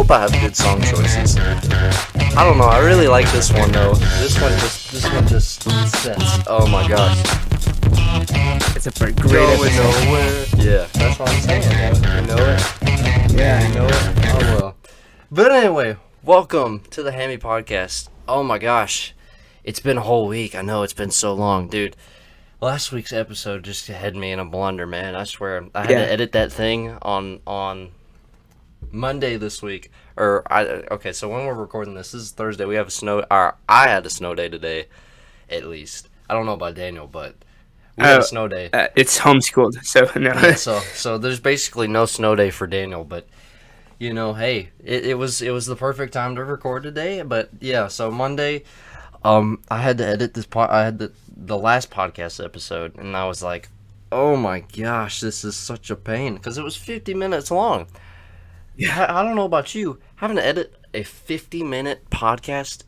hope I have good song choices. I don't know. I really like this one though. This one just sets. Oh my gosh. It's a great episode. Nowhere. Yeah, that's what I'm saying. Though. You know it. Yeah. You know it. Oh well. But anyway, welcome to the Hami podcast. Oh my gosh, it's been a whole week. I know it's been so long, dude. Last week's episode just had me in a blunder, man. I swear, I had to edit that thing on Monday this week. Okay, so when we're recording this is Thursday. We have a snow. I had a snow day today, at least. I don't know about Daniel, but we had a snow day. It's homeschooled, so no. Yeah, so there's basically no snow day for Daniel, but you know, hey, it was the perfect time to record today. But yeah, so Monday, I had to edit this I had the last podcast episode, and I was like, oh my gosh, this is such a pain because it was 50 minutes long. Yeah, I don't know about you, having to edit a 50-minute podcast,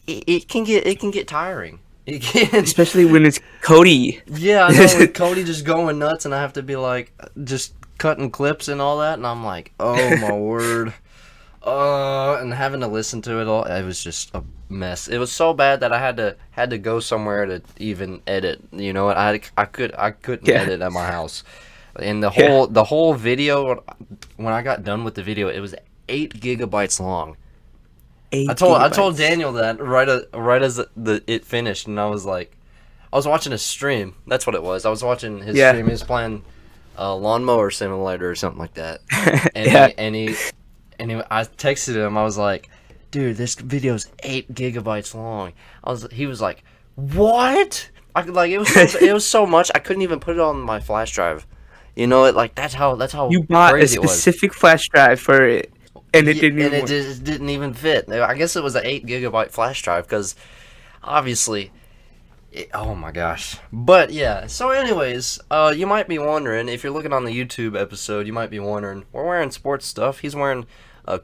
it can get tiring. It can, especially when it's Cody. Yeah, I know, with Cody just going nuts, and I have to be like just cutting clips and all that, and I'm like, oh my word. And having to listen to it all, it was just a mess. It was so bad that I had to go somewhere to even edit. You know what? I couldn't edit at my house. And the whole video, when I got done with the video, it was 8 gigabytes long. I told Daniel that right as it finished, and I was like, I was watching a stream. That's what it was. I was watching his stream. He was playing Lawnmower Simulator or something like that. And I texted him. I was like, dude, this video's 8 gigabytes long. He was like, what? It was so much I couldn't even put it on my flash drive. You know it, like that's how you bought a specific flash drive for it, and it just didn't even fit. I guess it was an 8 gigabyte flash drive because obviously. Oh my gosh. But yeah, so anyways, you might be wondering, if you're looking on the YouTube episode, you might be wondering, we're wearing sports stuff. He's wearing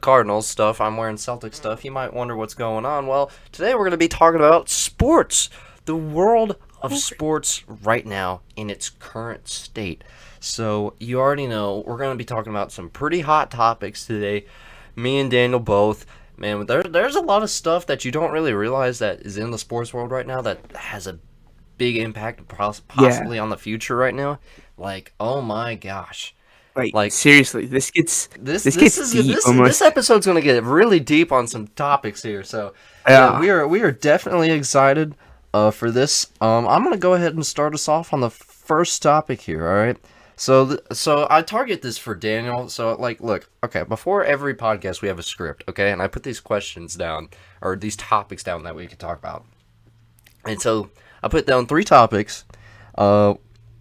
Cardinals stuff. I'm wearing Celtic stuff. You might wonder what's going on. Well, today we're going to be talking about sports. The world of sports right now in its current state. So you already know we're going to be talking about some pretty hot topics today. Me and Daniel both. Man, there's a lot of stuff that you don't really realize that is in the sports world right now that has a big impact possibly on the future right now. Like, oh my gosh. Like seriously, this gets deep. This episode's gonna get really deep on some topics here. So yeah, we are definitely excited for this. I'm gonna go ahead and start us off on the first topic here. All right. So I target this for Daniel. So like, look, okay. Before every podcast, we have a script, okay, and I put these questions down or these topics down that we can talk about. And so I put down 3 topics. The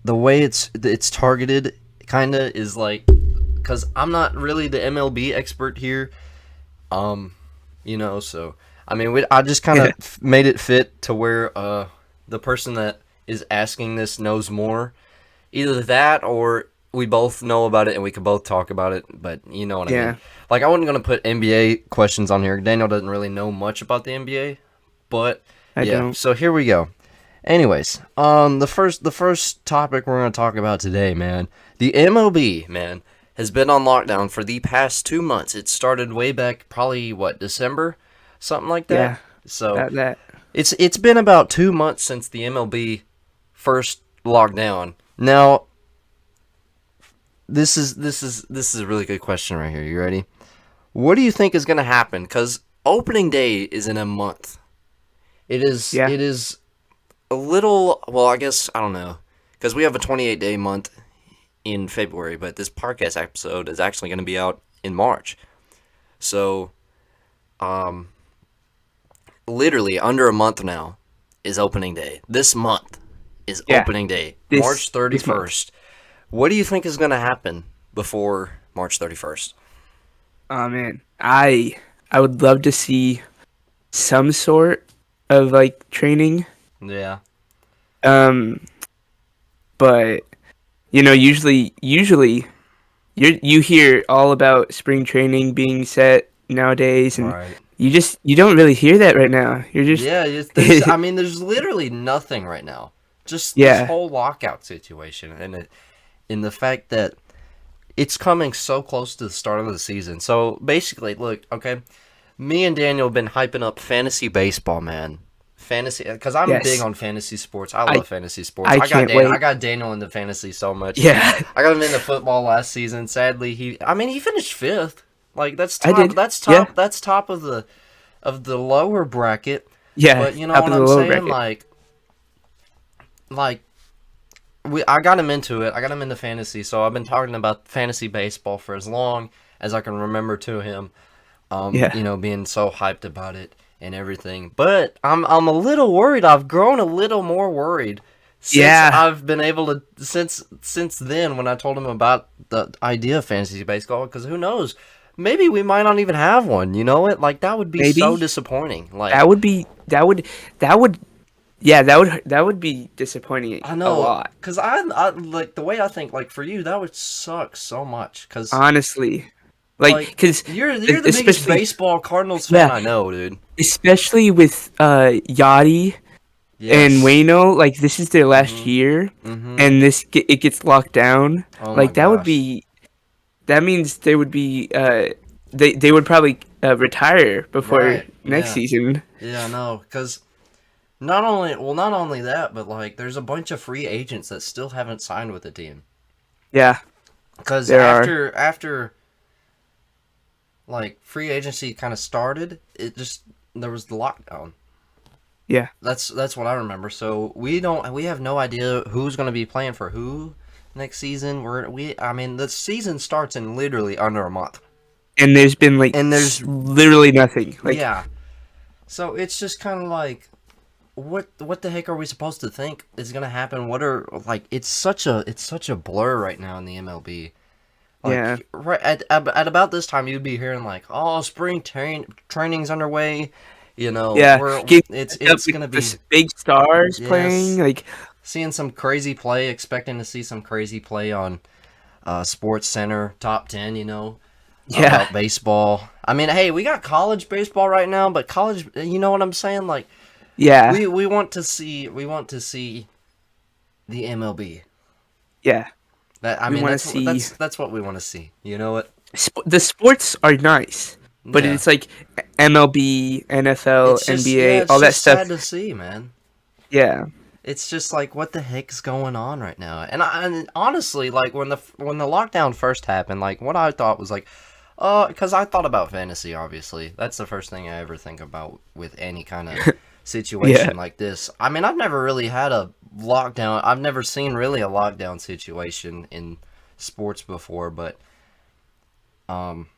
way it's targeted kind of is like, because I'm not really the MLB expert here, you know. So I mean, I just kind of made it fit to where the person that is asking this knows more. Either that or we both know about it and we can both talk about it, but you know what I mean. Like, I wasn't going to put NBA questions on here. Daniel doesn't really know much about the NBA, but I don't. So here we go. Anyways, the first topic we're going to talk about today, man. The MLB, man, has been on lockdown for the past 2 months. It started way back probably, December? Something like that? Yeah, so that. It's been about 2 months since the MLB first locked down. Now, this is a really good question right here. You ready? What do you think is going to happen? Because opening day is in a month. It is a little, well, I guess, I don't know. Because we have a 28-day month in February, but this podcast episode is actually going to be out in March. So, literally under a month now is opening day. This month is opening day, March 31st. What do you think is going to happen before March 31st? Oh man, I would love to see some sort of like training. Yeah. But you know, usually you hear all about spring training being set nowadays, and you don't really hear that right now. You're just I mean, there's literally nothing right now. Just this whole lockout situation, and in the fact that it's coming so close to the start of the season. So basically, look, okay, me and Daniel have been hyping up fantasy baseball, man. Fantasy, because I'm big Yes. on fantasy sports. I I love fantasy sports. I can't wait. I got Daniel into fantasy so much. Yeah. I got him into football last season. Sadly, he finished fifth. Like that's I top. did. That's Yeah. top. That's top of the lower bracket. Yeah. But you know Top what of the I'm lower saying? bracket. Like I got him into it. I got him into fantasy. So I've been talking about fantasy baseball for as long as I can remember to him. Yeah. You know, being so hyped about it and everything. But I'm a little worried. I've grown a little more worried since Yeah. I've been able to since then when I told him about the idea of fantasy baseball, because who knows, maybe we might not even have one. You know it, like that would be so Maybe disappointing. Like that would be that would yeah, that would be disappointing I a know, lot. because I like the way I think. Like for you, that would suck so much. Because Honestly. Like cuz you're the biggest especially baseball Cardinals fan yeah, I know, dude. especially with Yachty and Yes. Wayno, like this is their last Mhm. year Mhm. and it gets locked down. Oh my Like gosh. that means they would be they would probably retire before Right. next Yeah. season. Yeah. No. Because not only that, but like there's a bunch of free agents that still haven't signed with the team. Yeah, Because there are. after like free agency kind of started, it just there was the lockdown. Yeah. That's what I remember. So we have no idea who's going to be playing for who next season. I mean the season starts in literally under a month. And there's been like And there's literally nothing. Like yeah. So it's just kind of like what the heck are we supposed to think is going to happen? What are like it's such a blur right now in the MLB. yeah. Like right at about this time you'd be hearing like, "Oh, training's underway." You know, Yeah. it's Up with going to the be big stars yes. playing like Seeing some crazy play, expecting to see some crazy play on Sports Center top 10, you know, yeah. about baseball. I mean, hey, we got college baseball right now, but college, you know what I'm saying? Like Yeah. we want to see the MLB. Yeah. That I We mean want to see that's what we want to see. You know what? the sports are nice, but Yeah. it's like MLB, NFL, It's just NBA, it's all that just stuff. sad to see, man. Yeah. It's just like what the heck's going on right now. And honestly, like when the lockdown first happened, like what I thought was like, because I thought about fantasy. Obviously, that's the first thing I ever think about with any kind of Yeah. situation like this. I mean, I've never really had a lockdown. I've never seen really a lockdown situation in sports before, but um,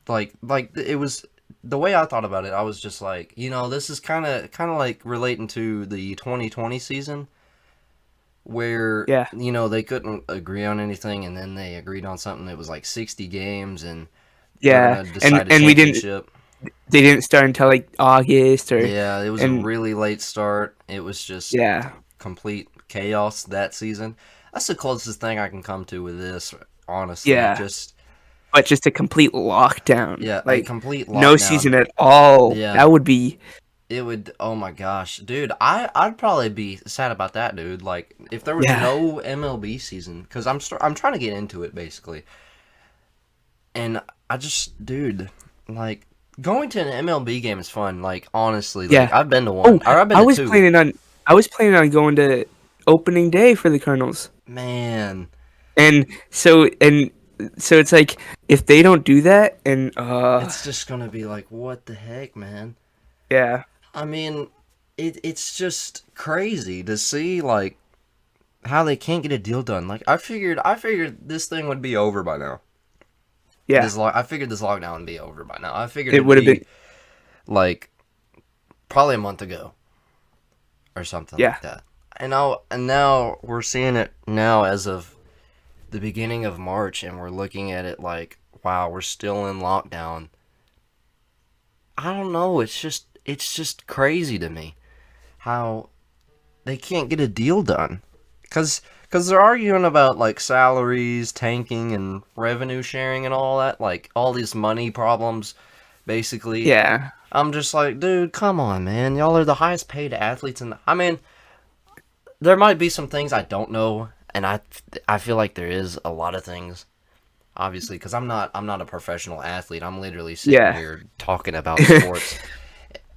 like it was the way I thought about it. I was just like, you know, this is kind of like relating to the 2020 season where Yeah. you know they couldn't agree on anything, and then they agreed on something that was like 60 games, and they're Yeah. gonna decide a And championship. they didn't start until like August or Yeah, it was a and really late start. It was just yeah. complete chaos that season. That's the closest thing I can come to with this, honestly. Yeah. Just But just a complete lockdown. yeah, a Like complete no lockdown. season at all. Yeah, That would be it would. Oh my gosh, dude, I'd probably be sad about that, dude. Like if there was yeah. no MLB season, because I'm trying to get into it basically, and I just, dude, like going to an MLB game is fun. Like honestly, like Yeah. I've been to Oh, one, or I've been to two. I was planning on going to opening day for the Cardinals. Man, And so it's like if they don't do that and it's just gonna be like, what the heck, man? yeah. I mean, it's just crazy to see like how they can't get a deal done. Like I figured this thing would be over by now. Yeah. I figured this lockdown would be over by now. I figured It it'd would have be been like probably a month ago or something yeah. like that. And now we're seeing it now as of the beginning of March, and we're looking at it like, wow, we're still in lockdown. I don't know. It's just crazy to me how they can't get a deal done. Cause they're arguing about like salaries tanking and revenue sharing and all that, like all these money problems, basically. Yeah. I'm just like, dude, come on, man. Y'all are the highest paid athletes I mean, there might be some things I don't know and I feel like there is a lot of things, obviously, because I'm not a professional athlete. I'm literally sitting here talking about sports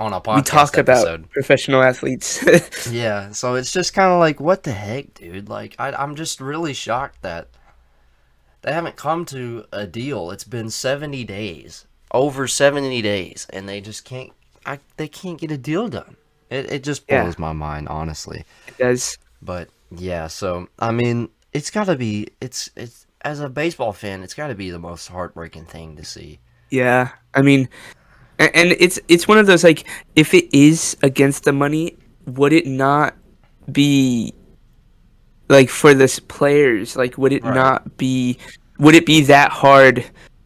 on a podcast we talk episode. About professional athletes. Yeah, so it's just kind of like, what the heck, dude? Like, I'm just really shocked that they haven't come to a deal. It's been 70 days, over 70 days, and they just can't. They can't get a deal done. It just blows my mind, honestly. It does. But yeah, so I mean, it's got to be. It's as a baseball fan, it's got to be the most heartbreaking thing to see. Yeah, I mean, and it's one of those, like, if it is against the money, would it not be, like, for the players? Like, would it not be? Would it be that hard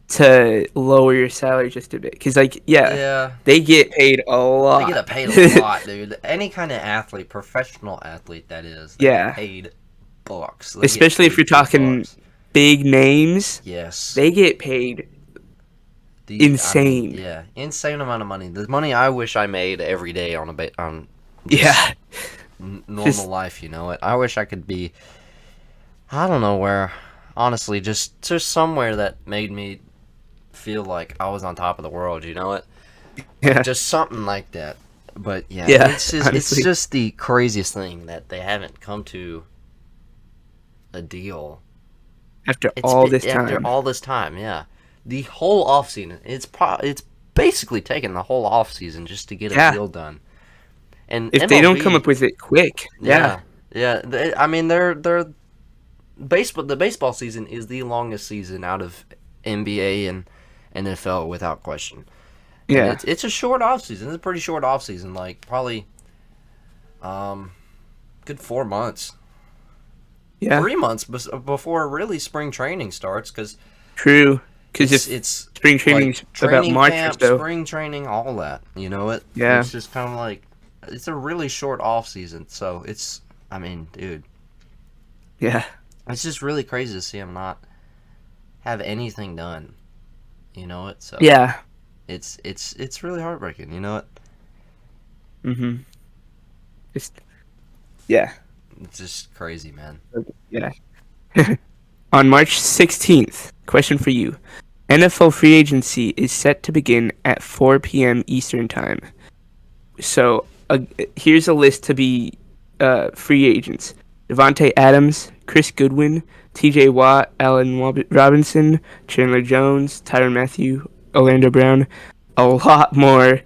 to lower your salary just a bit? Because, like, they get paid a lot. They get paid a lot, dude. Any kind of athlete, professional athlete, that is, they get paid bucks. Especially if you're talking big names. Yes, they get paid insane. Insane amount of money. The money I wish I made every day on normal life. You know it. I wish I could be. I don't know where. Honestly, just somewhere that made me feel like I was on top of the world, you know it? Yeah. Just something like that. But it's just the craziest thing that they haven't come to a deal. After all this time, yeah. The whole offseason. It's basically taken the whole offseason just to get a deal done. And if they don't come up with it quick. Yeah. I mean, the baseball season is the longest season out of NBA and NFL without question. Yeah, it's a short off season. It's a pretty short off season, like probably good 4 months. Yeah, 3 months before really spring training starts. True, because it's spring training, like, about March camp, or so. Spring training, all that. You know it. Yeah, it's just kind of like it's a really short off season. So it's, I mean, dude. Yeah. It's just really crazy to see him not have anything done. You know it? So yeah. It's really heartbreaking, you know it? Mm-hmm. It's just crazy, man. Yeah. On March 16th, question for you. NFL free agency is set to begin at 4 p.m. Eastern Time. So, here's a list to be free agents. Devontae Adams, Chris Goodwin, T.J. Watt, Allen Robinson, Chandler Jones, Tyrann Mathieu, Orlando Brown, a lot more.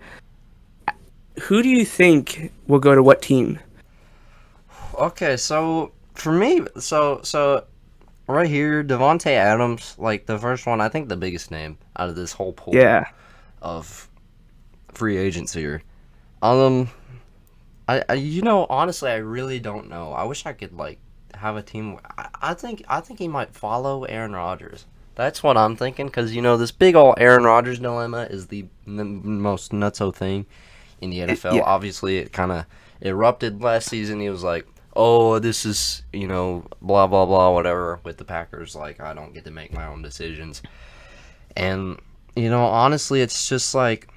Who do you think will go to what team? Okay, so for me, so right here, Devontae Adams, like the first one, I think the biggest name out of this whole pool of free agents here. Honestly, I really don't know. I wish I could, like, have a team. I think he might follow Aaron Rodgers. That's what I'm thinking, because, this big old Aaron Rodgers dilemma is the most nutso thing in the NFL. Yeah. Obviously, it kind of erupted last season. He was like, oh, this is, blah, blah, blah, whatever, with the Packers. Like, I don't get to make my own decisions. And, honestly, it's just like,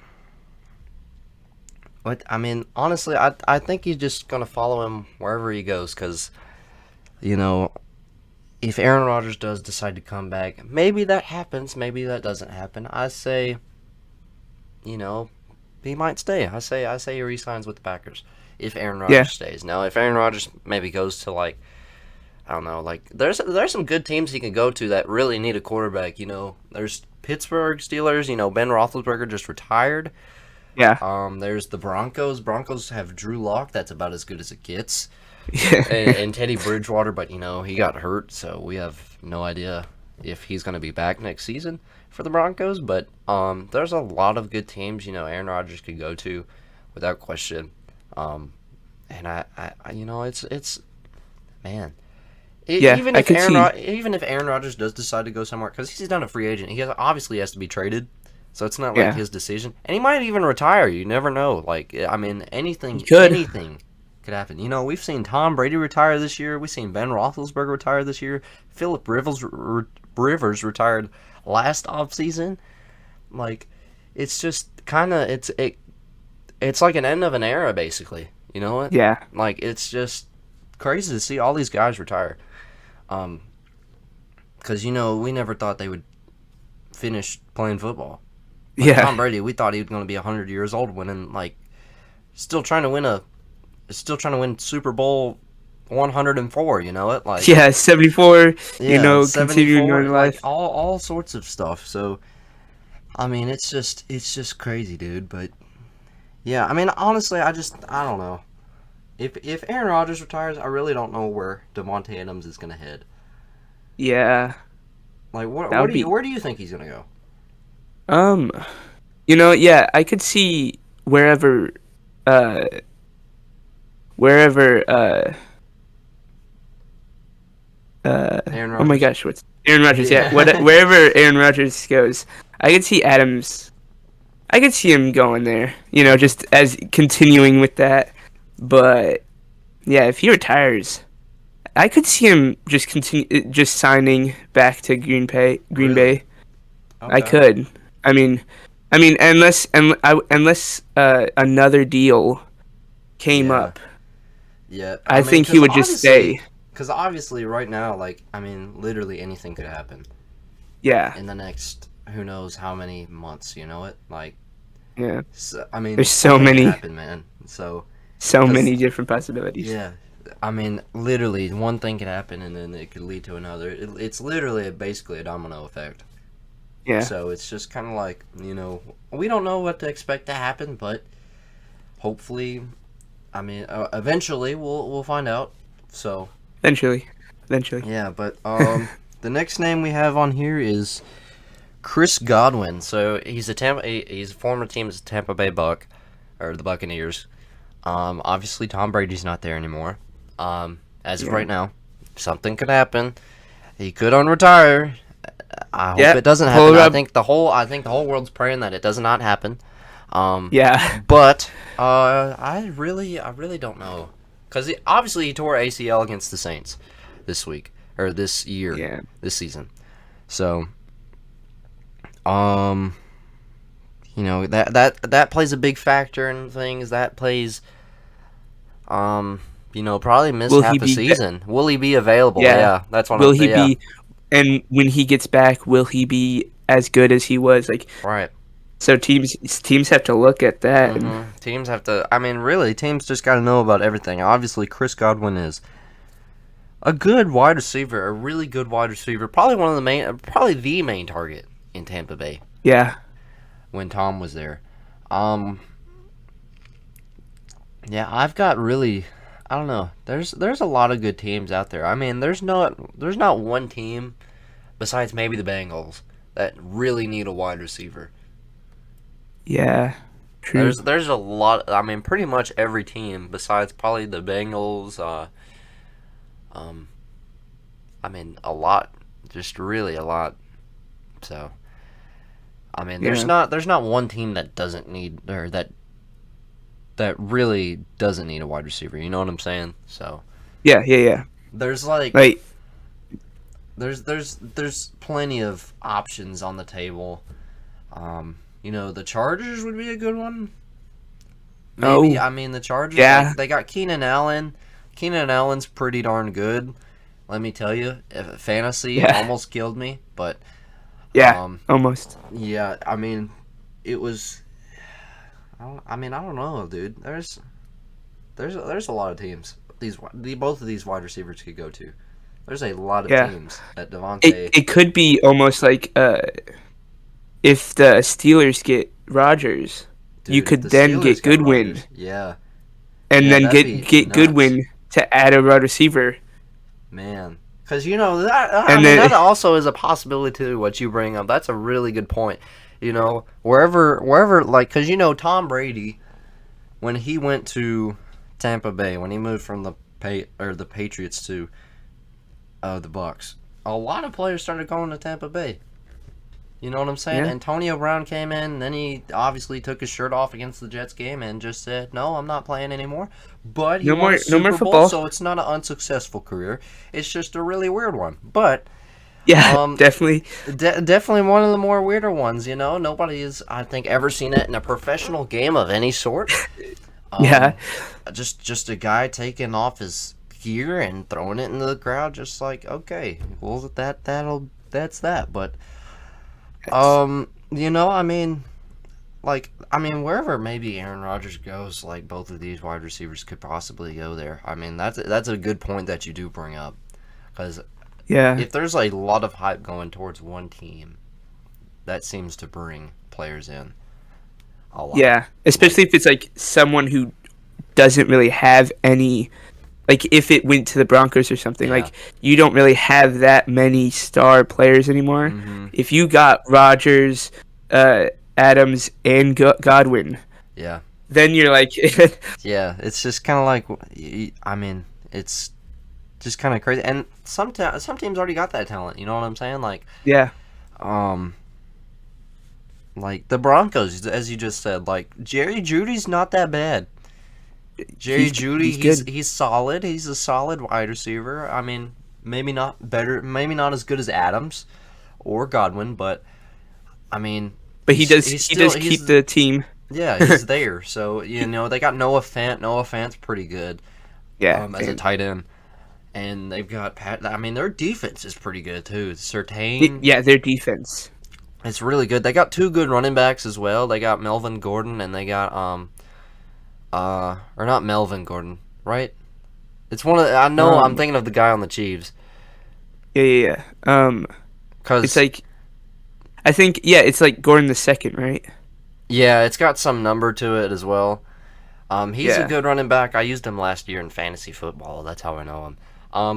honestly, I think he's just going to follow him wherever he goes, because, if Aaron Rodgers does decide to come back, maybe that happens, maybe that doesn't happen. I say, he might stay. I say he re-signs with the Packers if Aaron Rodgers stays. Now, if Aaron Rodgers maybe goes to, like, I don't know, like, there's some good teams he can go to that really need a quarterback, There's Pittsburgh Steelers, Ben Roethlisberger just retired. Yeah. There's the Broncos. Broncos have Drew Lock. That's about as good as it gets. Yeah. and Teddy Bridgewater, but, he got hurt, so we have no idea if he's going to be back next season for the Broncos. But there's a lot of good teams, Aaron Rodgers could go to without question. And it's man. Even if Aaron Rodgers does decide to go somewhere, because he's not a free agent, he obviously has to be traded. So it's not like his decision. And he might even retire. You never know. Like, anything could happen. We've seen Tom Brady retire this year. We've seen Ben Roethlisberger retire this year. Phillip Rivers retired last offseason. Like, it's just kind of, it's like an end of an era, basically. You know what? Yeah. Like, it's just crazy to see all these guys retire. Because we never thought they would finish playing football. Like Yeah. Tom Brady, we thought he was going to be 100 years old, winning still trying to win Super Bowl 104. Like Yeah, 74. yeah, 74, continuing on like life. all sorts of stuff. So I mean, it's just crazy, dude. But yeah, I mean, honestly, I don't know. If Aaron Rodgers retires, I really don't know where Devontae Adams is going to head. Yeah. Like, That would be. where do you think he's going to go? Yeah, I could see wherever, uh, wherever, Aaron oh my Rodgers? gosh, what's Aaron Rodgers? Yeah, Yeah. wherever Aaron Rodgers goes, I could see Adams. I could see him going there. Just as continuing with that. But yeah, if he retires, I could see him just signing back to Green Bay. Really? I Okay. could. I mean, unless another deal came Yeah. up, Yeah. I think he would just stay. Because obviously, right now, like, I mean, literally anything could happen Yeah, in the next who knows how many months. You know it? Like, yeah. I mean, There's so something could many, happen, man. So, so 'cause many different possibilities. yeah, I mean, literally one thing could happen, and then it could lead to another. It's literally basically a domino effect. Yeah, So it's just kind of like, we don't know what to expect to happen, but hopefully, I mean, eventually we'll find out. So eventually. yeah, but the next name we have on here is Chris Godwin. So he's he's a former team's Tampa Bay Buck, or the Buccaneers. Obviously Tom Brady's not there anymore. As of Yeah. right now, something could happen. He could unretire. I hope Yeah, it doesn't pull happen. it I up. think the whole world's praying that it does not happen. Yeah, But I really don't know, because obviously he tore ACL against the Saints this week, or this year, yeah, this season. So um, that plays a big factor in things. That plays probably miss Will half he a be? season. Will he be available? Yeah. Yeah, that's what Will I'm. he Yeah, be? And when he gets back, will he be as good as he was? Like, right. so teams have to look at that. Teams have to. I mean, really, teams just got to know about everything. Obviously, Chris Godwin is a good wide receiver, a really good wide receiver. Probably probably the main target in Tampa Bay Yeah, when Tom was there. Yeah, I've got really. I don't know. There's a lot of good teams out there. I mean, there's not one team besides maybe the Bengals that really need a wide receiver. yeah, true. There's a lot. I mean, pretty much every team besides probably the Bengals. I mean, a lot, just really a lot. So, I mean, there's Yeah. not one team that doesn't need, or that really doesn't need a wide receiver. You know what I'm saying? So Yeah. there's Like, there's plenty of options on the table. The Chargers would be a good one. Maybe. oh, I mean, the Chargers, yeah, they got Keenan Allen. Keenan Allen's pretty darn good. Let me tell you, fantasy Yeah. almost killed me, but yeah, um, almost. yeah. I mean, it was. I don't know, dude. There's a lot of teams. Both of these wide receivers could go to. There's a lot of Yeah. teams that Devontae. It could be almost like if the Steelers get Rodgers, you Dude, could the then Steelers get got Goodwin, Rodgers. Yeah, and yeah, then that'd be get nuts. Goodwin to add a wide receiver. Man, because that. I And mean, then- that also is a possibility too. What you bring up, that's a really good point. Wherever, like, because Tom Brady, when he went to Tampa Bay, when he moved from the Patriots to the Bucks, a lot of players started going to Tampa Bay. You know what I'm saying? Yeah. Antonio Brown came in, and then he obviously took his shirt off against the Jets game and just said, "No, I'm not playing anymore." But he No won more- a no Super more Bowl, football. so it's not an unsuccessful career. It's just a really weird one. But Yeah, definitely. definitely one of the more weirder ones. Nobody has, I think, ever seen it in a professional game of any sort. Yeah. Just a guy taking off his gear and throwing it into the crowd, just like, okay, well that's that. But I mean, wherever maybe Aaron Rodgers goes, like both of these wide receivers could possibly go there. I mean, that's a good point that you do bring up, because if there's a lot of hype going towards one team, that seems to bring players in a lot. Yeah, especially if it's like someone who doesn't really have any, like if it went to the Broncos or something, like you don't really have that many star players anymore. Mm-hmm. If you got Rodgers, Adams, and Godwin, then you're like, it's just kind of like, I mean, it's just kind of crazy. And some teams already got that talent. You know what I'm saying? Like, like the Broncos, as you just said, like Jerry Jeudy's not that bad. Jeudy, he's solid. He's a solid wide receiver. I mean, maybe not as good as Adams or Godwin, but I mean, he does keep the team. Yeah, he's there. So they got Noah Fant. Noah Fant's pretty good. As a tight end, and they've got Pat. I mean, their defense is pretty good too. Surtain. Their defense. It's really good. They got 2 good running backs as well. They got Melvin Gordon, and they got or not Melvin Gordon, right? It's one of the, I know I'm thinking of the guy on the Chiefs. Yeah. Cause it's like, I think it's like Gordon the second, right? Yeah, it's got some number to it as well. He's a good running back. I used him last year in fantasy football. That's how I know him.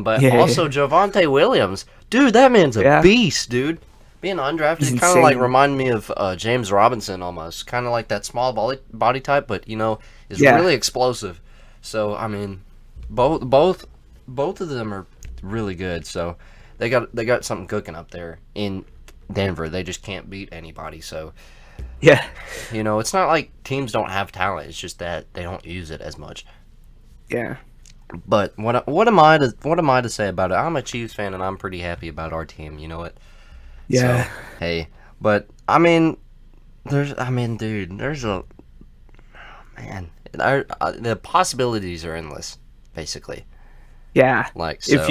But also Javonte Williams, dude, that man's a beast, dude. Being undrafted kind of like reminded me of James Robinson almost, kind of like that small body type, but is really explosive. So I mean, both of them are really good. So they got something cooking up there in Denver. They just can't beat anybody. So it's not like teams don't have talent. It's just that they don't use it as much. Yeah. But what am I to say about it? I'm a Chiefs fan and I'm pretty happy about our team. You know what? Yeah. So, hey, but I mean, the possibilities are endless, basically. Yeah. Like, so,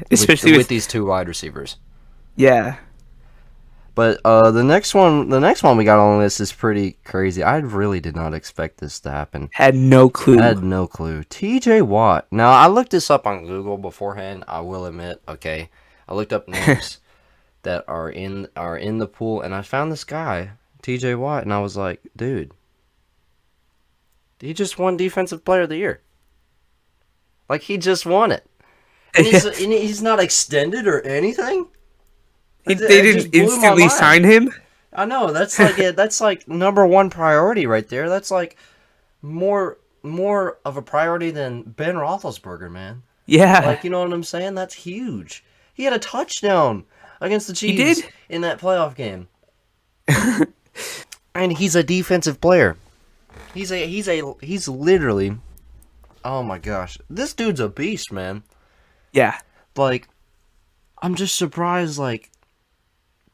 especially with these 2 wide receivers. Yeah. But the next one we got on this is pretty crazy. I really did not expect this to happen. Had no clue. TJ Watt. Now I looked this up on Google beforehand. I will admit. Okay, I looked up names that are in the pool, and I found this guy, TJ Watt, and I was like, dude, he just won Defensive Player of the Year. Like, he just won it, and he's not extended or anything. They didn't instantly sign him. I know, that's like number 1 priority right there. That's like more of a priority than Ben Roethlisberger, man. Yeah, like, you know what I'm saying? That's huge. He had a touchdown against the Chiefs in that playoff game. And he's a defensive player. He's literally, oh my gosh, this dude's a beast, man. Yeah. Like, I'm just surprised, like,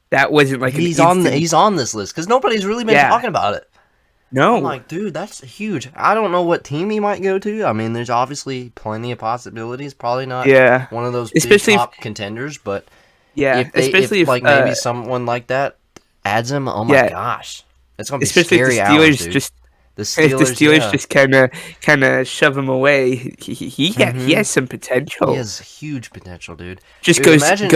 that wasn't like he's on this list because nobody's really been talking about it. No. I'm like, dude, that's huge. I don't know what team he might go to. I mean, there's obviously plenty of possibilities. Probably not one of those big top contenders, but if maybe someone like that adds him, oh my gosh, it's gonna be scary hours, dude. The Steelers just kind of shove him away. He has some potential. He has huge potential, dude. Imagine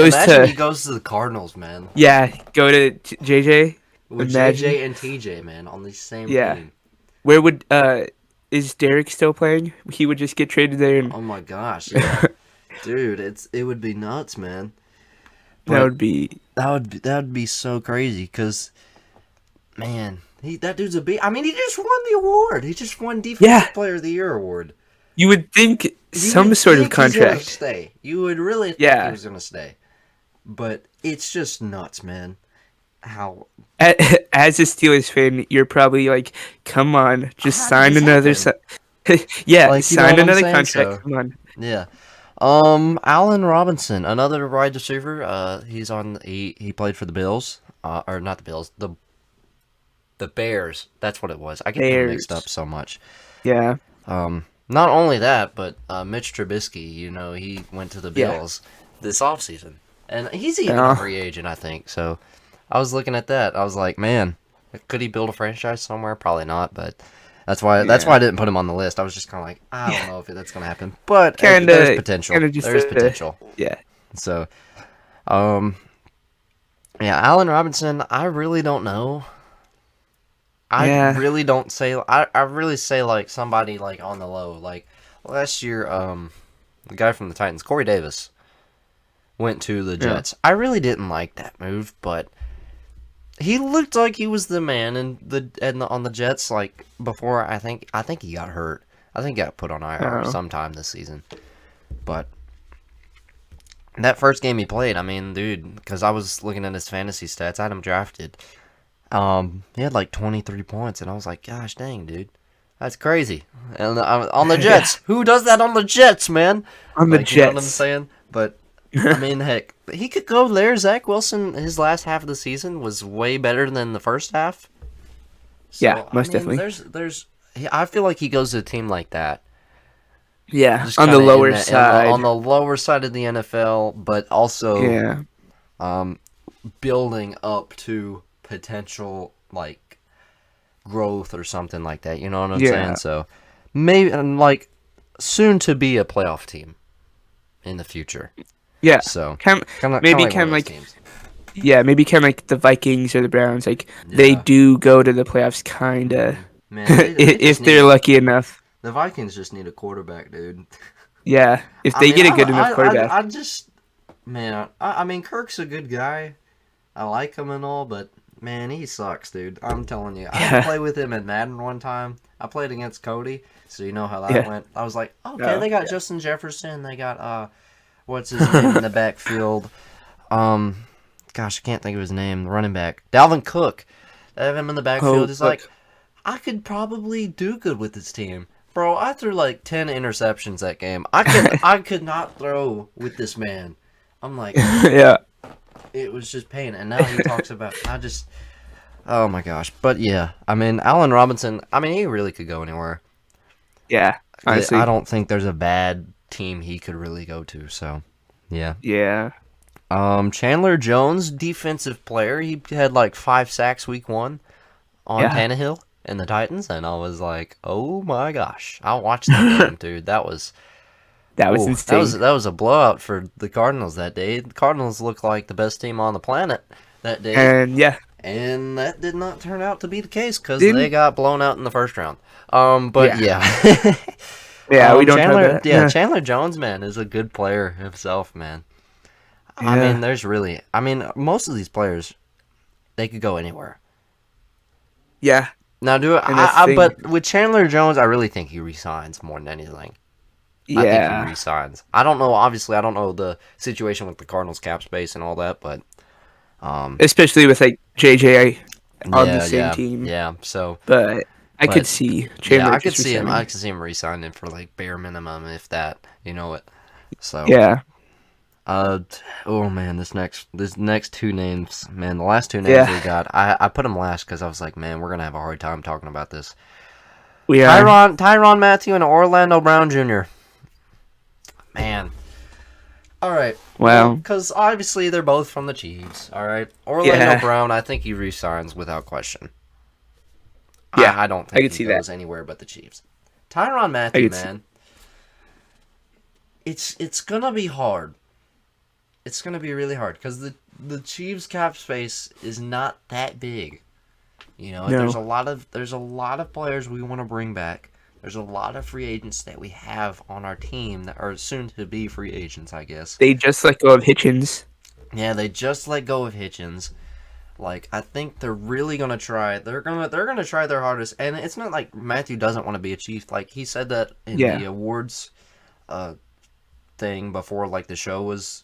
he goes to the Cardinals, man. Yeah, go to JJ. With JJ and TJ, man, on the same team. Where would is Derek still playing? He would just get traded there. Oh my gosh, yeah. Dude, it would be nuts, man. But that would be so crazy because, man, that dude's a beast. I mean, he just won the award. He just won Defensive Player of the Year award. You would think some sort of contract. Stay. You would really think he was gonna stay, but it's just nuts, man. How as a Steelers fan, you're probably like, come on, just sign another. Sign another contract. So, come on. Yeah. Allen Robinson, another wide receiver. He's on. He played for the Bills. Or not the Bills. The Bears. That's what it was. I get them mixed up so much. Yeah. Not only that, but Mitch Trubisky, he went to the Bills this offseason. And he's even a free agent, I think. So I was looking at that. I was like, man, could he build a franchise somewhere? Probably not, but that's why I didn't put him on the list. I was just kind of like, I don't know if that's going to happen. But there's potential. There's potential. Yeah. So, Allen Robinson, I really don't know. I really don't say. I really say like somebody like on the low. Like last year, the guy from the Titans, Corey Davis, went to the Jets. I really didn't like that move, but he looked like he was the man on the Jets. Like before, I think he got hurt. I think he got put on IR sometime this season. But that first game he played, I mean, dude, because I was looking at his fantasy stats, I had him drafted. He had like 23 points, and I was like, gosh dang, dude. That's crazy. And on the Jets. Who does that on the Jets, man? On the Jets. You know what I'm saying? But, I mean, heck, he could go there. Zach Wilson, his last half of the season was way better than the first half. So, most definitely. I feel like he goes to a team like that. Yeah, on the lower side. On the lower side of the NFL, but also building up to potential like growth or something like that. You know what I'm saying? So maybe like soon to be a playoff team in the future. Yeah. So maybe like the Vikings or the Browns. Like they do go to the playoffs, kinda. Man, if they're lucky enough. The Vikings just need a quarterback, dude. Yeah, if they get a good enough quarterback. I mean, Kirk's a good guy. I like him and all, but man, he sucks, dude. I'm telling you. I played with him in Madden one time. I played against Cody, so you know how that went. I was like, okay, they got Justin Jefferson. They got, what's his name in the backfield? Gosh, I can't think of his name. The running back. Dalvin Cook. They have him in the backfield. It's like, I could probably do good with this team. Bro, I threw like 10 interceptions that game. I could not throw with this man. I'm like, it was just pain. And now he talks about, oh my gosh. But yeah, I mean, Allen Robinson, I mean, he really could go anywhere. Yeah, honestly. I don't think there's a bad team he could really go to. So, yeah. Yeah. Chandler Jones, defensive player. He had like 5 sacks week 1 on Tannehill and the Titans, and I was like, "Oh my gosh!" I watched that game, dude. That was insane. That was a blowout for the Cardinals that day. The Cardinals looked like the best team on the planet that day, and that did not turn out to be the case because they got blown out in the first round. We don't Chandler. Chandler Jones, man, is a good player himself, man. Yeah. I mean, most of these players, they could go anywhere. Yeah. Now, but with Chandler Jones, I really think he resigns more than anything. Yeah. I think he resigns. I don't know. Obviously, I don't know the situation with the Cardinals cap space and all that, but especially with like JJ on the same team. Yeah. So, but I could see Chandler. I could see him. I could see him resigning for like bare minimum, if that. You know it. So yeah. Oh man, this next 2 names, man, the last 2 names we got, I put them last because I was like, man, we're gonna have a hard time talking about this. Tyrann Mathieu and Orlando Brown Jr. Man, all right, well, because obviously they're both from the Chiefs. All right, Orlando Brown, I think he resigns without question. Yeah, I don't think he goes anywhere but the Chiefs. Tyrann Mathieu, man, it's gonna be hard. It's going to be really hard because the Chiefs cap space is not that big. You know, there's a lot of players we want to bring back. There's a lot of free agents that we have on our team that are soon to be free agents, I guess. They just let go of Hitchens. Yeah, they just let go of Hitchens. Like, I think they're really going to try. They're going to try their hardest. And it's not like Matthew doesn't want to be a Chief. Like, he said that in the awards thing before, like, the show was...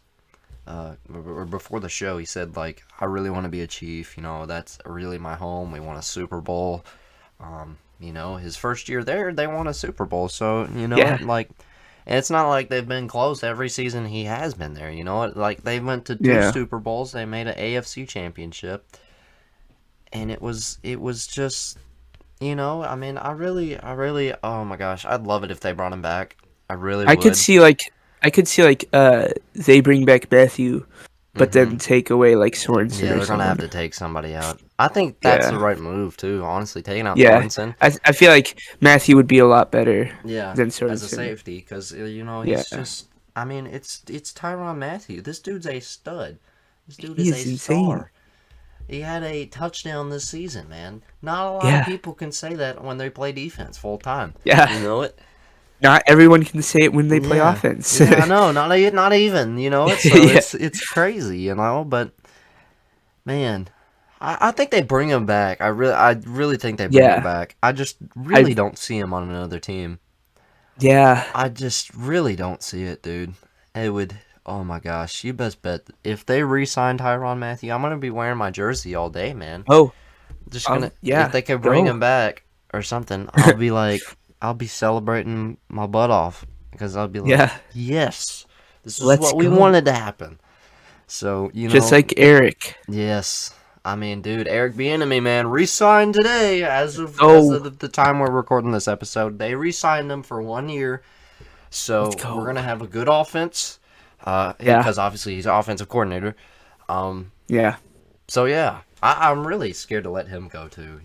or before the show, he said, like, I really want to be a Chief. You know, that's really my home. We won a Super Bowl. You know, his first year there, they won a Super Bowl. So, you know, like, and it's not like they've been close every season he has been there. You know, like, they went to 2 Super Bowls. They made an AFC championship. And it was just, I mean, I really, oh my gosh, I'd love it if they brought him back. I really I could would. see like they bring back Matthew, but Mm-hmm. then take away like Sorensen Yeah, or they're gonna have someone. to take somebody out. I think that's the Yeah, right move too. Honestly, taking out yeah. Sorensen. I feel like Matthew would be a lot better Yeah, than as a Sorensen. safety, because he's Yeah, just. I mean, it's Tyrann Mathieu. This dude's a stud. This dude he is a is insane. star. He had a touchdown this season, man. Not a lot of Yeah, people can say that when they play defense full time. yeah. You know it? Not everyone can say it when they play Yeah, offense. yeah. I know. Not even. You know it. So Yeah, it's crazy. But man, I think they bring him back. I really think they bring him yeah. back. I just I really don't see him on another team. yeah, I just really don't see it, dude. It would. Oh my gosh, you best bet if they re-sign Tyrann Mathieu, I'm gonna be wearing my jersey all day, man. oh, Just gonna if yeah. they could bring Go. him back or something, I'll be celebrating my butt off because I'll be like, Yeah, yes, this is let's what we go. wanted to happen. So Just like Eric. yes. I mean, dude, Eric Bieniemy, man, re-signed today as Oh, of the time we're recording this episode. They re-signed him for 1 year, let's so we're go. gonna have a good offense. Yeah, Because obviously he's offensive coordinator. Um, yeah, so yeah, I'm really scared to let him go too.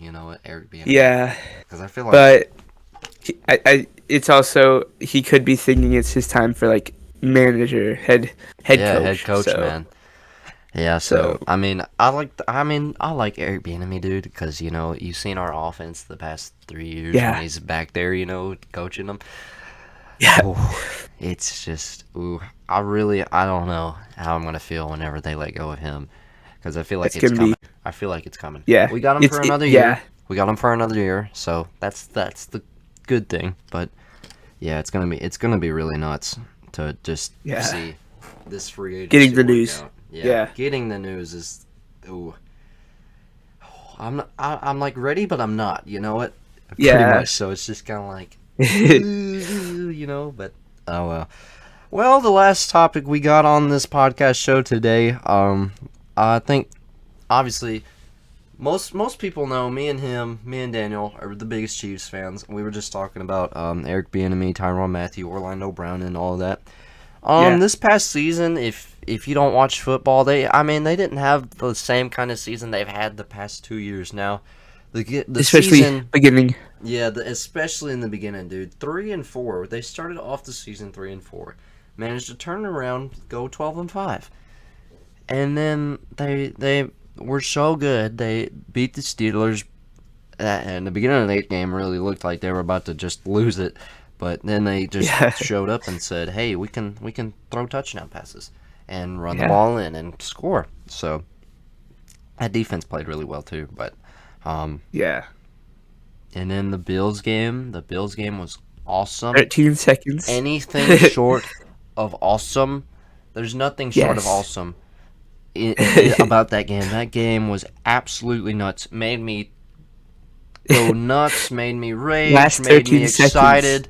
Eric Bieniemy, yeah. because I feel like But it's also he could be thinking it's his time for like manager, head yeah, head coach. coach, man. Yeah, So so I like Eric Bieniemy, dude, because you've seen our offense the past 3 years when yeah, he's back there, coaching them. yeah, Oh, it's just I don't know how I'm gonna feel whenever they let go of him, because I feel like it's it's gonna coming. be I feel like it's coming. yeah. We got him for another year. Yeah, We got him for another year, so that's the good thing. But yeah, it's gonna be really nuts to just yeah. see this free Getting agency the work news. out. Yeah, Yeah, getting the news is, ooh, I'm like ready, but I'm not. You know what? Pretty yeah. much. So it's just kind of like, but oh well. Well, the last topic we got on this podcast show today, I think obviously most people know me and Daniel are the biggest Chiefs fans. We were just talking about Eric Bieniemy, Tyrann Mathieu, Orlando Brown, and all of that. Yeah, This past season, if you don't watch football, they didn't have the same kind of season they've had the past 2 years now. The especially season, beginning. yeah, especially in the beginning, dude. 3-4. They started off the season 3-4, managed to turn around, go 12-5, and then they were so good. They beat the Steelers. And the beginning of that game really looked like they were about to just lose it, but then they just Yeah, showed up and said, "Hey, we can throw touchdown passes and run the yeah, ball in and score." So that defense played really well too. But yeah. and then the Bills game was awesome. 13 seconds. Anything short of awesome, there's nothing short of Yes. awesome about that game. That game was absolutely nuts. Made me go nuts, made me rage, Last made me 13 seconds. excited.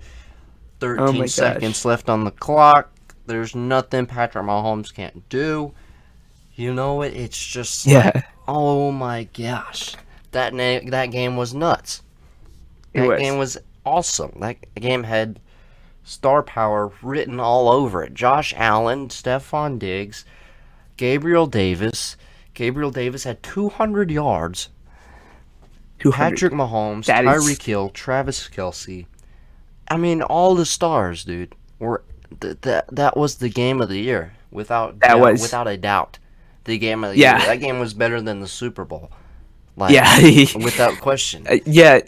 Oh 13 my seconds gosh. left on the clock. There's nothing Patrick Mahomes can't do. It's just like, Yeah, oh my gosh. That game was nuts. it That was. game was awesome. That game had star power written all over it. Josh Allen, Stephon Diggs, Gabriel Davis. Gabriel Davis had 200 yards. 200. Patrick Mahomes, That is Tyreek Hill, Travis Kelsey. I mean, all the stars, dude. Were that was the game of the year that was. without a doubt. The game of the year. Yeah. That game was better than the Super Bowl, like Yeah. without question. Yeah.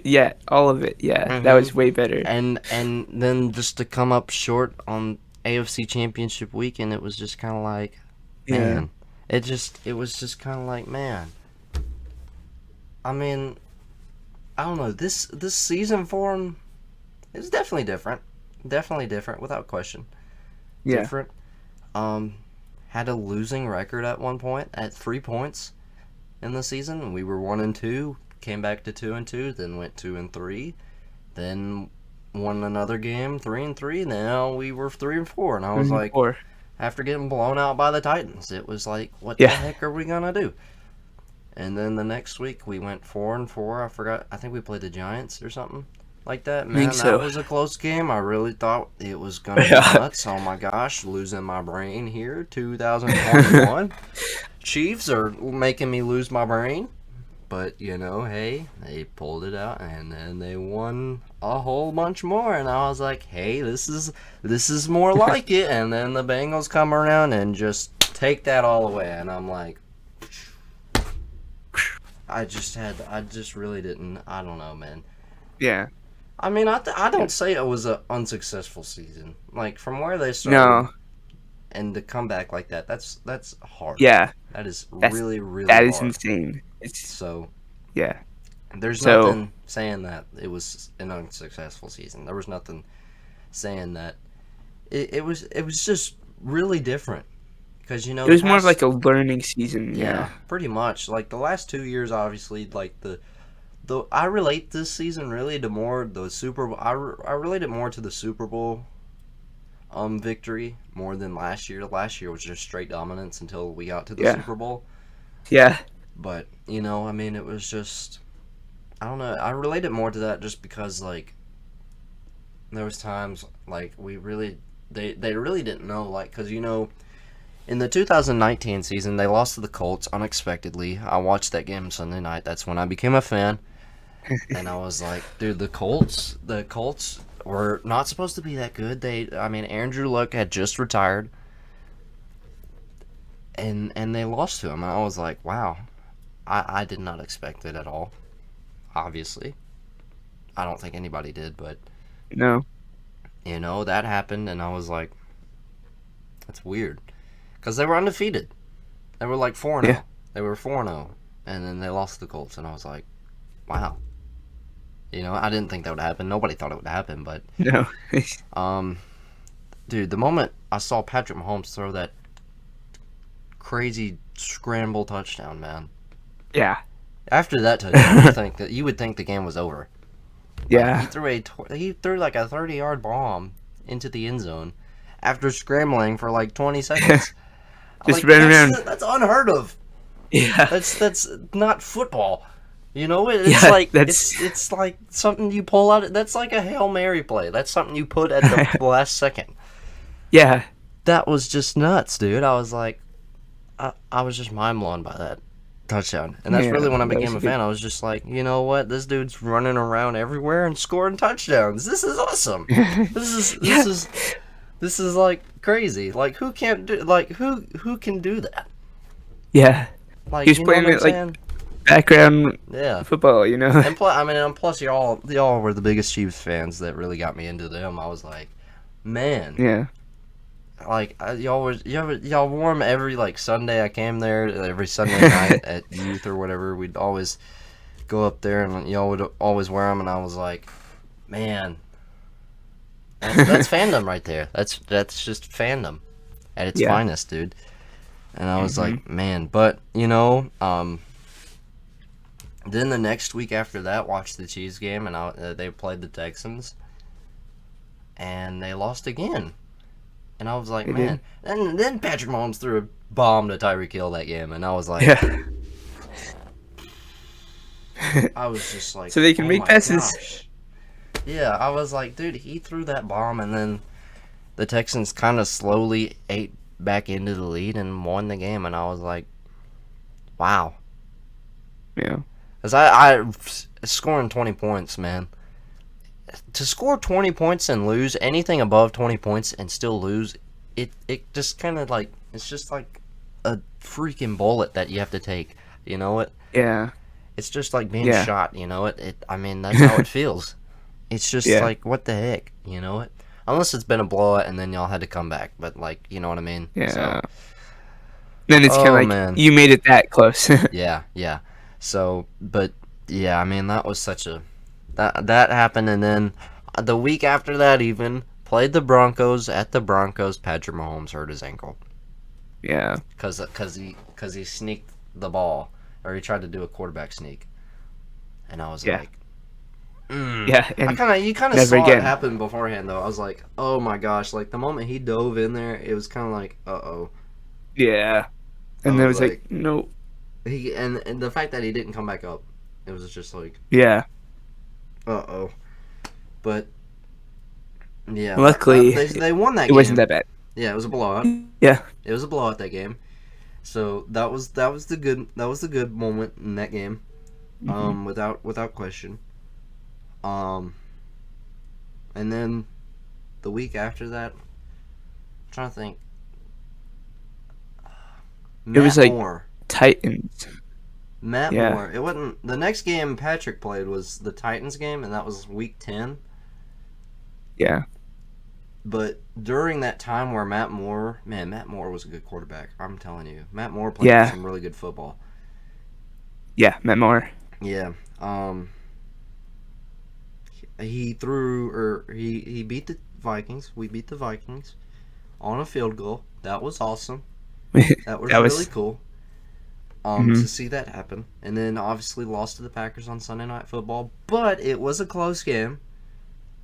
Yeah, all of it. Yeah, that hmm was way better. And then just to come up short on AFC Championship weekend, it was just kind of like, Yeah. man. It was just kind of like, man. I mean, I don't know. This season for him is definitely different. Definitely different, without question. Yeah. Different. Um, had a losing record at one point at 3 points in the season. We were 1-2, came back to 2-2, then went 2-3, then won another game 3-3. Now we were 3-4, and I was like, 4. after getting blown out by the Titans, it was like, what the Yeah. heck are we gonna do? And then the next week we went 4-4. I forgot. I think we played the Giants or something like that. I think Man, so. that was a close game. I really thought it was gonna be nuts. Oh my gosh, losing my brain here. 2021. Chiefs are making me lose my brain. But, hey, they pulled it out, and then they won a whole bunch more, and I was like, hey, this is more like it. And then the Bengals come around and just take that all away, and I'm like, I just really didn't, I don't know, man. Yeah. I mean, I don't say it was an unsuccessful season. Like, from where they started, and to come back like that, that's hard. Yeah. That's really, really that hard. is insane. So, yeah. There's nothing saying that it was an unsuccessful season. There was nothing saying that it was just really different because it was more of like a learning season. Yeah, pretty much. Like the last 2 years, obviously, like the I relate this season really to more the Super Bowl. I relate it more to the Super Bowl victory more than last year. Last year was just straight dominance until we got to the Super Bowl. Yeah. But, I mean, it was just, I don't know, I relate it more to that just because, like, there was times, like, they really didn't know, like, because, in the 2019 season, they lost to the Colts unexpectedly. I watched that game Sunday night. That's when I became a fan. And I was like, dude, the Colts were not supposed to be that good. Andrew Luck had just retired. And they lost to him. And I was like, wow. I did not expect it at all, obviously. I don't think anybody did, but... No. That happened, and I was like, that's weird. Because they were undefeated. They were like 4-0. Yeah. They were 4-0, and then they lost to the Colts, and I was like, wow. I didn't think that would happen. Nobody thought it would happen, but... No. Dude, the moment I saw Patrick Mahomes throw that crazy scramble touchdown, man... Yeah. After that touchdown, you would think the game was over. Yeah. He threw like a 30-yard bomb into the end zone after scrambling for like 20 seconds. Just ran around. That's unheard of. Yeah. That's not football. It's like something you pull out. That's like a Hail Mary play. That's something you put at the last second. Yeah. That was just nuts, dude. I was like, I was just mind blown by that touchdown. And that's really when I became a fan. I was just like, you know what? This dude's running around everywhere and scoring touchdowns. This is awesome. This is like crazy. Like who can't do who can do that? Yeah. Like he's playing it like background football, And plus y'all were the biggest Chiefs fans that really got me into them. I was like, man. Yeah. Like y'all wore them every like Sunday. I came there every Sunday night at youth or whatever. We'd always go up there and y'all would always wear them. And I was like, man, that's fandom right there. That's just fandom at its finest, dude. And I was like, man, but then the next week after that, watched the Chiefs game and they played the Texans, and they lost again. And I was like, man. And then Patrick Mahomes threw a bomb to Tyreek Hill that game. And I was like, I was just like, so they can make passes. Gosh. Yeah, I was like, dude, he threw that bomb. And then the Texans kind of slowly ate back into the lead and won the game. And I was like, wow. Yeah. Because I scoring 20 points, man. To score 20 points and lose, anything above 20 points and still lose, it just kind of like, it's just like a freaking bullet that you have to take, you know it? Yeah. It's just like being shot, you know it? I mean, that's how it feels. It's just like, what the heck, you know it? Unless it's been a blowout and then y'all had to come back, but like, you know what I mean? Yeah. So, then it's kind of like, you made it that close. Yeah. So, but, yeah, I mean, that was such a... That happened, and then the week after that even, played the Broncos at the Broncos. Patrick Mahomes hurt his ankle. Yeah. Because he sneaked the ball, or he tried to do a quarterback sneak. And I was like... Yeah, and you kind of saw it happen beforehand, though. I was like, oh my gosh. Like, the moment he dove in there, it was kind of like, uh-oh. Yeah. And there was like, no. And the fact that he didn't come back up, it was just like, Yeah. uh-oh. But yeah, Luckily, they won that it game. wasn't that bad. Yeah, it was a blowout. Yeah. It was a blowout that game. So that was the good moment in that game. Without question. And then the week after that, I'm trying to think. It was like Moore. Titans. Matt Moore. It wasn't the next game Patrick played was the Titans game, and that was week 10. Yeah. But during that time where Matt Moore was a good quarterback. I'm telling you, Matt Moore played some really good football. Yeah, Matt Moore. Yeah. He beat the Vikings. We beat the Vikings on a field goal. That was awesome. That was really cool. To see that happen. And then obviously lost to the Packers on Sunday Night Football, but it was a close game.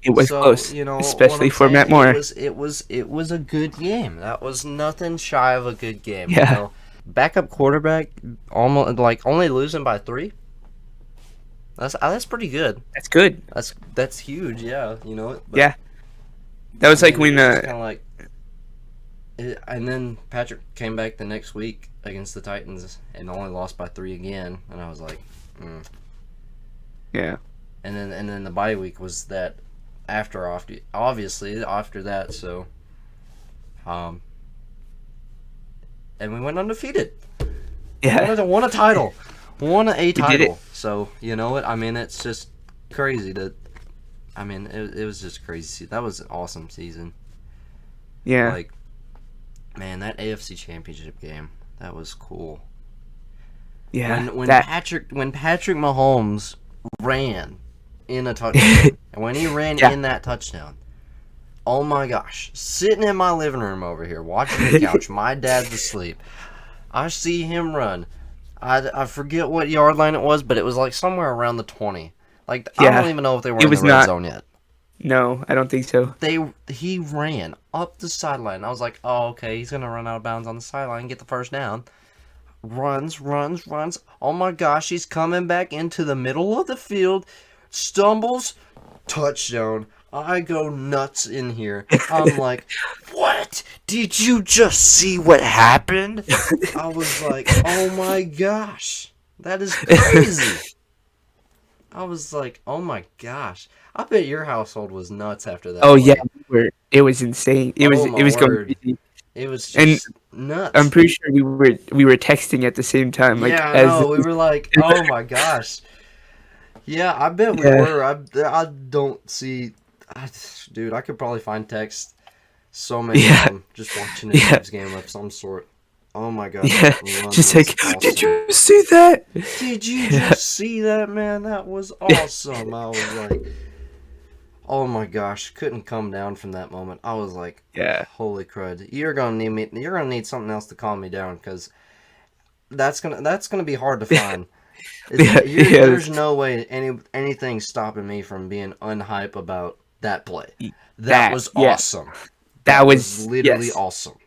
It was close, especially for Matt Moore. It was a good game. That was nothing shy of a good game. Yeah. Backup quarterback, almost like only losing by 3. That's pretty good. That's good. That's huge. Yeah, But, yeah. That was like when kind of like. And then Patrick came back the next week against the Titans and only lost by 3 again, and I was like, Yeah. And then the bye week was that obviously after that, so and we went undefeated. Yeah. Won a title. Won a title. did it. So, you know what? I mean, it's just crazy it was just crazy. That was an awesome season. Yeah. Like, man, that AFC Championship game, that was cool. Yeah. When Patrick Mahomes ran in a touchdown, and when he ran in that touchdown, oh my gosh, sitting in my living room over here watching the couch, my dad's asleep. I see him run. I forget what yard line it was, but it was like somewhere around the 20. Like, I don't even know if they were in the red zone yet. No, I don't think so. He ran up the sideline. I was like, oh, okay, he's going to run out of bounds on the sideline and get the first down. Runs. Oh my gosh, he's coming back into the middle of the field. Stumbles. Touchdown. I go nuts in here. I'm like, what? Did you just see what happened? I was like, oh my gosh. That is crazy. I was like, oh my gosh. I bet your household was nuts after that. Oh yeah, it was insane. It was going. It was just nuts. I'm pretty sure we were texting at the same time. Like, we were like, oh my gosh. Yeah, I bet we were. I don't see. Dude, I could probably find text so many of them just watching a Cavs game of some sort. Oh my god. Yeah, just like, awesome. Did you see that? Did you just see that, man? That was awesome. I was like, oh my gosh, couldn't come down from that moment. I was like, holy crud. You're gonna need something else to calm me down, because that's gonna be hard to find. There's no way anything's stopping me from being unhype about that play. That was awesome. That was literally awesome.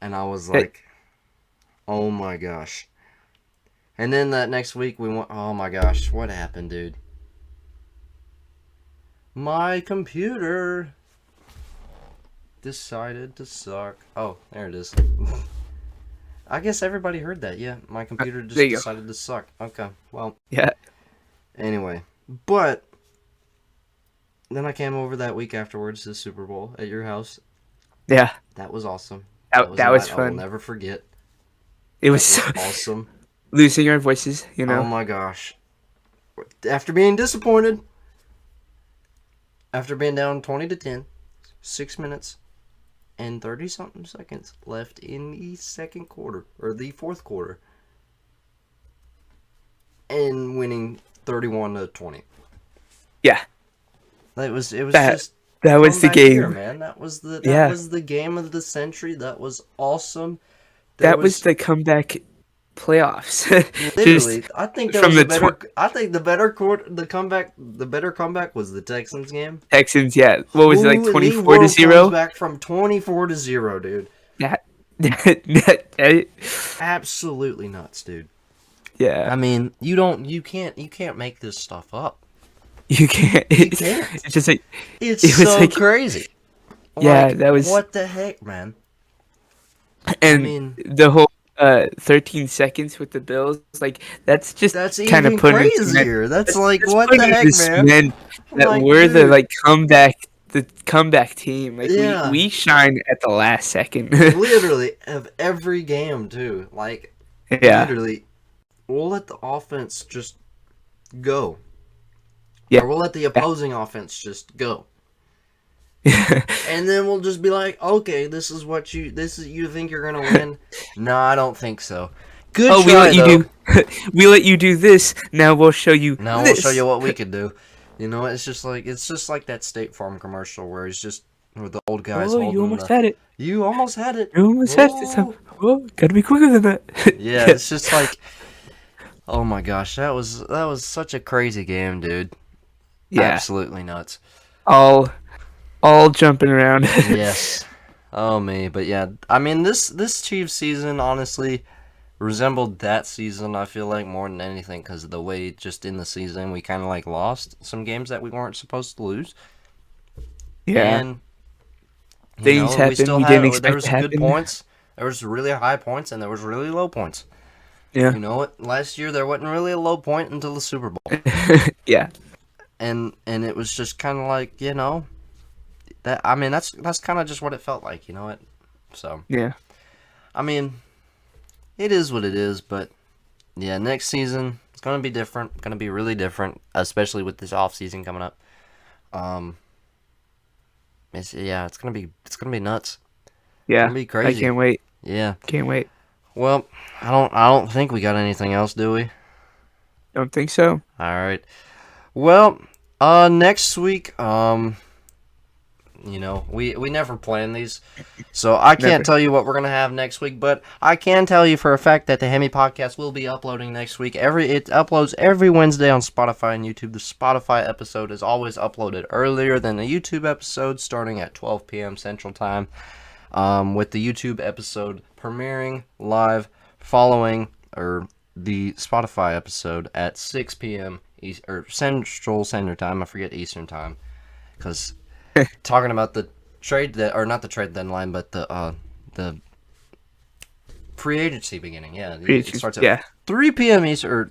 And I was like, oh my gosh. And then that next week we went, oh my gosh, what happened, dude? My computer decided to suck. Oh, there it is. I guess everybody heard that. Yeah, my computer just decided to suck. Okay, well. Yeah. Anyway, but then I came over that week afterwards to the Super Bowl at your house. Yeah. That was awesome. That was fun. I will never forget. It was so awesome. Losing our voices, Oh my gosh. After being disappointed, after being down 20-10, 6 minutes and 30-something seconds left in the second quarter, or the fourth quarter, and winning 31-20. Yeah. That was the game, here, man. That was the game of the century. That was awesome. That was the comeback playoffs. Literally, I think that was the better comeback was the Texans game. Texans, yeah. What was it, like 24-0? Back from 24-0, dude. That Absolutely nuts, dude. Yeah. I mean, you can't make this stuff up. You can't. You can't. It's just like It's it was so like crazy. yeah, Like, that was what the heck, man? I and mean, the whole 13 seconds with the Bills, like that's just that's kind of even putting into cement. crazier. That's That's, like, that's what putting the into heck, man? cement that Like, we're dude, the comeback team. Like yeah, we shine at the last second. literally of every game too. Like, Yeah. literally, we'll let the offense just go, Yeah. or we'll let the Yeah. opposing offense just go. And then we'll just be like, okay, this is you think you're gonna win? No, I don't think so. Good Oh, try, though. we let you do this. Now we'll show you Now this. we'll show you what we could do. You know, it's just like that State Farm commercial where the old guy's Oh, holding you almost had it. You almost had it. You almost had it. So, oh, gotta be quicker than that. Yeah, it's just like, oh my gosh, that was such a crazy game, dude. Yeah. Absolutely nuts. All jumping around. Yes. Oh me, but yeah, I mean this Chiefs season honestly resembled that season. I feel like more than anything because of the way just in the season we kind of like lost some games that we weren't supposed to lose. Yeah. And Things happened. we still we had didn't expect there was to good happen. points. There was really high points and there was really low points. Yeah. You know what? Last year there wasn't really a low point until the Super Bowl. Yeah. And it was just kind of like, that I mean that's kind of just what it felt like, you know what? So, Yeah. I mean, it is what it is, but yeah, next season it's going to be different, going to be really different, especially with this off season coming up. It's going to be nuts. Yeah. It's going to be crazy. I can't wait. Yeah. Can't wait. Well, I don't think we got anything else, do we? Don't think so. All right. Well, next week, we never plan these, so I can't tell you what we're gonna have next week. But I can tell you for a fact that the Hami podcast will be uploading next week. It uploads every Wednesday on Spotify and YouTube. The Spotify episode is always uploaded earlier than the YouTube episode, starting at 12 p.m. Central Time. With the YouTube episode premiering live following the Spotify episode at 6 p.m. Central Standard Time. I forget Eastern Time, because talking about the not the trade deadline, but the free agency beginning. Yeah, it starts at 3 p.m. Eastern or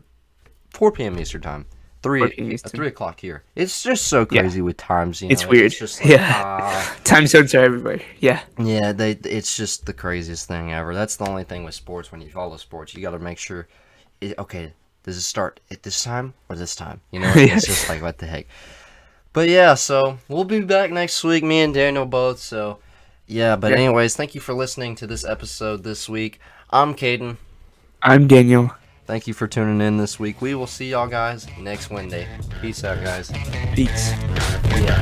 4 p.m. Eastern Time. 3 o'clock here. It's just so crazy with times. It's weird. It's just like, time zones are everywhere. Yeah. Yeah, it's just the craziest thing ever. That's the only thing with sports. When you follow sports, you got to make sure. Okay, does it start at this time or this time? It's just like, what the heck. But yeah, so we'll be back next week, me and Daniel both. So yeah, but anyways, thank you for listening to this episode this week. I'm Caden. I'm Daniel. Thank you for tuning in this week. We will see y'all guys next Wednesday. Peace out, guys. Peace. Yeah.